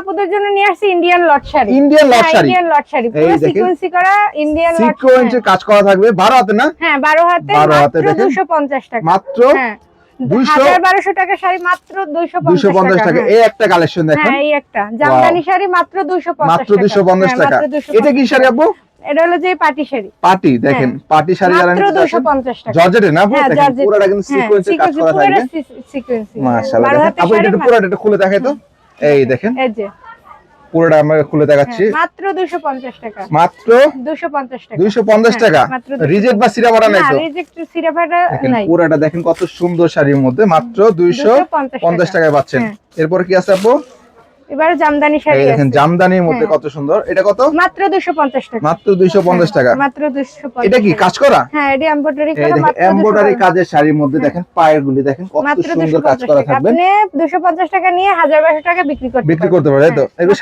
আপুদের জন্য নিয়ে আসছি ইন্ডিয়ান লট শাড়ি। ইন্ডিয়ান লট শাড়ি, ইন্ডিয়ান লট শাড়ি পুরো সিকোয়েন্সি করা ইন্ডিয়ান লট। সিকোয়েন্সে কাজ করা থাকবে 12 হাতে না? হ্যাঁ 12 হাতে, মাত্র 250 টাকা মাত্র। হ্যাঁ 1200 টাকা শাড়ি মাত্র 250 টাকা। এই একটা কালেকশন দেখেন, হ্যাঁ এই একটা জামদানি শাড়ি মাত্র 250 মাত্র 250 টাকা। এটা কি শাড়ি আপু? এটা হলো যে পাটি শাড়ি। পাটি দেখেন, পাটি শাড়ি যারা মাত্র 250 টাকা। জর্জেটে না আপু? দেখেন পুরোটা কিন্তু সিকোয়েন্সে কাজ করা থাকবে। সিকোয়েন্সি মাশাআল্লাহ। আপু এটা পুরোটা একটু খুলে দেখাই তো। এই দেখেন এই যে পুরোটা আমরা খুলে দেখাচ্ছি। মাত্র 250 টাকা। মাত্র 250 টাকা। 250 টাকা। রিজেক্ট বা সিরাপাড়া নাই তো? না রিজেক্ট সিরাপাড়া নাই। পুরোটা দেখেন কত সুন্দর শাড়ির মধ্যে মাত্র 250 টাকায় পাচ্ছেন। এরপর কি আছে আপু? এবার জামদানি শাড়ি এই আছে। দেখেন জামদানির মধ্যে কত সুন্দর। এটা কত? মাত্র 250 টাকা। মাত্র 250 টাকা। মাত্র 250। এটা কি কাজ করা? হ্যাঁ এটা এমব্রয়ডারি এই করা। দেখেন মাত্র এমব্রয়ডারি কাজের শাড়ির মধ্যে দেখেন পায়ের গুলি দেখেন কত সুন্দর কাজ করা থাকবে। আপনি 250 টাকা নিয়ে 1000-1200 টাকা বিক্রি করতে পারবেন। বিক্রি করতে পারবেন, তাই তো? এগুলো